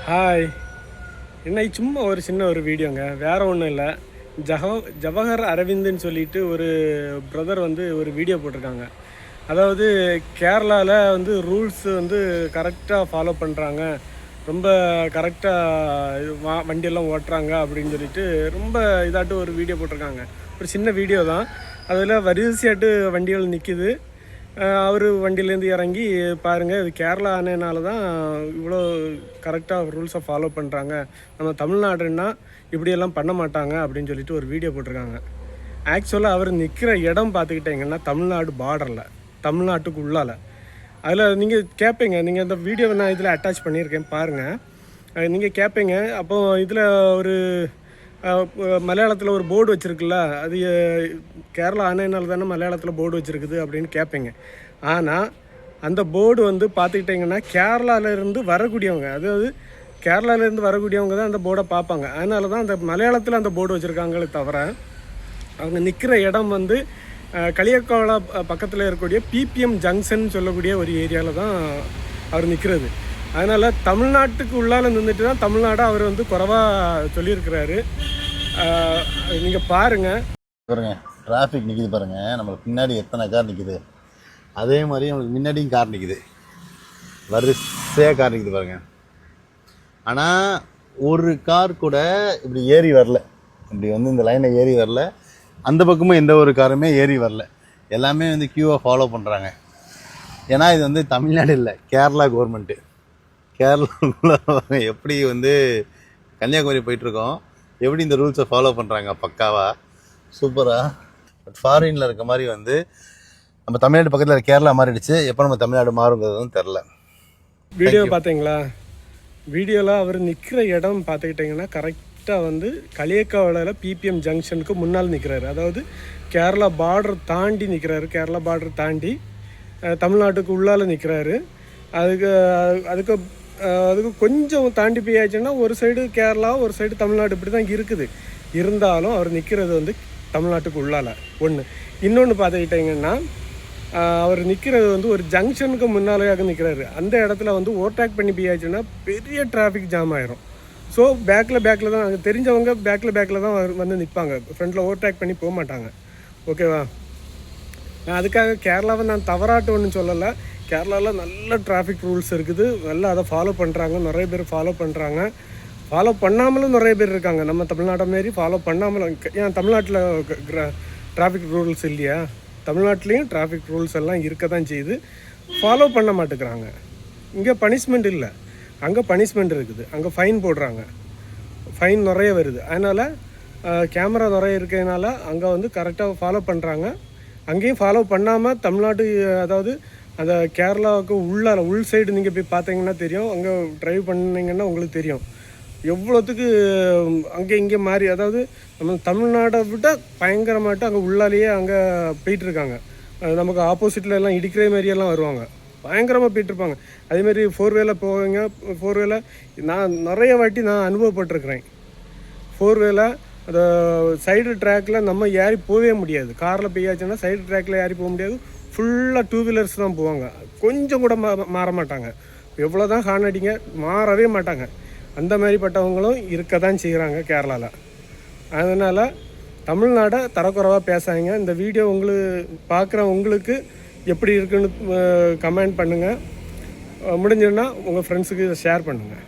Hi. இன்னைக்கு சும்மா ஒரு சின்ன ஒரு வீடியோங்க, வேறு ஒன்றும் இல்லை. ஜவஹர் அரவிந்துன்னு சொல்லிட்டு ஒரு பிரதர் வந்து ஒரு வீடியோ போட்டிருக்காங்க. அதாவது கேரளாவில் வந்து ரூல்ஸ் வந்து கரெக்டாக ஃபாலோ பண்ணுறாங்க, ரொம்ப கரெக்டாக வண்டியெல்லாம் ஓட்டுறாங்க அப்படின்னு சொல்லிட்டு ரொம்ப இதாட்டு ஒரு வீடியோ போட்டிருக்காங்க. ஒரு சின்ன வீடியோ தான். அதில் வரிசையாட்டு வண்டிகள் நிற்கிது. அவர் வண்டியிலேருந்து இறங்கி பாருங்கள், இது கேரளா ஆனதுனால தான் இவ்வளோ கரெக்டாக ரூல்ஸை ஃபாலோ பண்ணுறாங்க, நம்ம தமிழ்நாடுன்னா இப்படியெல்லாம் பண்ண மாட்டாங்க அப்படின்னு சொல்லிட்டு ஒரு வீடியோ போட்டிருக்காங்க. ஆக்சுவலாக அவர் நிற்கிற இடம் பார்த்துக்கிட்டிங்கன்னா தமிழ்நாடு பார்டரில், தமிழ்நாட்டுக்கு உள்ளால். அதில் நீங்கள் கேட்பீங்க, நீங்கள் இந்த வீடியோவை நான் இதில் அட்டாச் பண்ணியிருக்கேன் பாருங்கள். நீங்கள் கேட்பீங்க, அப்போது இதில் ஒரு மலையாளத்தில் ஒரு போர்டு வச்சுருக்குல்ல, அது கேரளா ஆனதுனால தானே மலையாளத்தில் போர்டு வச்சுருக்குது அப்படின்னு கேட்பீங்க. ஆனால் அந்த போர்டு வந்து பார்த்துக்கிட்டிங்கன்னா கேரளாவிலேருந்து வரக்கூடியவங்க, அதாவது கேரளாவிலேருந்து வரக்கூடியவங்க தான் அந்த போர்டை பார்ப்பாங்க. அதனால தான் அந்த மலையாளத்தில் அந்த போர்டு வச்சுருக்காங்களே தவிர, அவங்க நிற்கிற இடம் வந்து களியக்காவலா பக்கத்தில் இருக்கக்கூடிய பிபிஎம் ஜங்ஷன் சொல்லக்கூடிய ஒரு ஏரியாவில் தான் அவர் நிற்கிறது. அதனால் தமிழ்நாட்டுக்கு உள்ளால் நின்றுட்டு தான் தமிழ்நாடு அவர் வந்து குறைவாக சொல்லியிருக்கிறாரு. நீங்கள் பாருங்கள் டிராஃபிக் நிற்கிது பாருங்கள், நம்மளுக்கு பின்னாடி எத்தனை கார் நிற்கிது, அதே மாதிரி நம்மளுக்கு முன்னாடியும் கார் நிற்கிது, வரிசையாக கார் நிற்கிது பாருங்கள். ஆனால் ஒரு கார் கூட இப்படி ஏறி வரல, இப்படி வந்து இந்த லைனை ஏறி வரல, அந்த பக்கமும் எந்த ஒரு காருமே ஏறி வரல. எல்லாமே வந்து கியூவை ஃபாலோ பண்ணுறாங்க. ஏன்னா இது வந்து தமிழ்நாடு இல்லை, கேரளா கவர்மெண்ட்டு. கேரளாவில் எப்படி வந்து கன்னியாகுமரி போயிட்டுருக்கோம், எப்படி இந்த ரூல்ஸை ஃபாலோ பண்ணுறாங்க பக்காவா, சூப்பராக. பட் ஃபாரினில் இருக்க மாதிரி வந்து நம்ம தமிழ்நாடு பக்கத்தில் கேரளா மாறிடுச்சு. எப்போ நம்ம தமிழ்நாடு மாறுங்கிறதும் தெரில. வீடியோ பார்த்தீங்களா? வீடியோவில் அவர் நிற்கிற இடம் பார்த்துக்கிட்டிங்கன்னா கரெக்டாக வந்து களியக்காவலையில் பிபிஎம் ஜங்ஷனுக்கு முன்னால் நிற்கிறாரு. அதாவது கேரளா பார்டர் தாண்டி நிற்கிறாரு, கேரளா பார்டர் தாண்டி தமிழ்நாட்டுக்கு உள்ளால் நிற்கிறாரு. அதுக்கு கொஞ்சம் தாண்டி போயாச்சுன்னா ஒரு சைடு கேரளா, ஒரு சைடு தமிழ்நாடு, இப்படி தான் இருக்குது. இருந்தாலும் அவர் நிற்கிறது வந்து தமிழ்நாட்டுக்கு உள்ளால் ஒன்று. இன்னொன்று பார்த்துக்கிட்டிங்கன்னா அவர் நிற்கிறது வந்து ஒரு ஜங்ஷனுக்கு முன்னாலேயாக நிற்கிறாரு. அந்த இடத்துல வந்து ஓவர்டேக் பண்ணி போயாச்சுன்னா பெரிய டிராஃபிக் ஜாம் ஆயிரும். ஸோ பேக்கில் தான் அங்கே தெரிஞ்சவங்க பேக்கில் தான் வந்து நிற்பாங்க, ஃப்ரண்டில் ஓவர்டேக் பண்ணி போக மாட்டாங்க. ஓகேவா? நான் அதுக்காக கேரளாவை நான் தவறாட்டு ஒன்றும் சொல்லலை. கேரளாவில் நல்ல டிராஃபிக் ரூல்ஸ் இருக்குது, நல்லா அதை ஃபாலோ பண்ணுறாங்க, நிறைய பேர் ஃபாலோ பண்ணுறாங்க. ஃபாலோ பண்ணாமலும் நிறைய பேர் இருக்காங்க. நம்ம தமிழ்நாட்டை மாரி ஃபாலோ பண்ணாமலும். ஏன் தமிழ்நாட்டில் டிராஃபிக் ரூல்ஸ் இல்லையா? தமிழ்நாட்டிலையும் டிராஃபிக் ரூல்ஸ் எல்லாம் இருக்க தான் செய்யுது, ஃபாலோ பண்ண மாட்டேங்கிறாங்க. இங்கே பனிஷ்மெண்ட் இல்லை, அங்கே பனிஷ்மெண்ட் இருக்குது, அங்கே ஃபைன் போடுறாங்க, ஃபைன் நிறைய வருது. அதனால் கேமரா நிறைய இருக்கிறதுனால அங்கே வந்து கரெக்டாக ஃபாலோ பண்ணுறாங்க. அங்கேயும் ஃபாலோ பண்ணாமல் தமிழ்நாடு, அதாவது அந்த கேரளாவுக்கு உள் சைடு நீங்கள் போய் பார்த்தீங்கன்னா தெரியும், அங்கே ட்ரைவ் பண்ணிங்கன்னா உங்களுக்கு தெரியும் எவ்வளோத்துக்கு அங்கே இங்கே மாறி, அதாவது நம்ம தமிழ்நாடை விட பயங்கரமாட்டு அங்கே உள்ளாலேயே அங்கே போயிட்டுருக்காங்க. நமக்கு ஆப்போசிட்டில் எல்லாம் இடிக்கிற மாதிரியெல்லாம் வருவாங்க, பயங்கரமாக போயிட்டுருப்பாங்க. அதேமாதிரி ஃபோர்வேல போவீங்க, ஃபோர்வேல நான் நிறைய வாட்டி நான் அனுபவப்பட்டிருக்கிறேன். ஃபோர்வேல அந்த சைடு ட்ராக்கில் நம்ம ஏறி போகவே முடியாது. காரில் போயாச்சுன்னா சைடு ட்ராக்கில் ஏறி போக முடியாது, ஃபுல்லாக டூ வீலர்ஸ் தான் போவாங்க, கொஞ்சம் கூட மாற மாட்டாங்க. எவ்வளோ தான் ஹார்ன் அடிங்க, மாறவே மாட்டாங்க. அந்த மாதிரிப்பட்டவங்களும் இருக்க தான் செய்கிறாங்க கேரளாவில். அதனால் தமிழ்நாடை தரக்குறைவாக பேசாங்க. இந்த வீடியோ பார்க்குற உங்களுக்கு எப்படி இருக்குன்னு கமெண்ட் பண்ணுங்கள். முடிஞ்சதுன்னா உங்கள் ஃப்ரெண்ட்ஸுக்கு இதை ஷேர் பண்ணுங்கள்.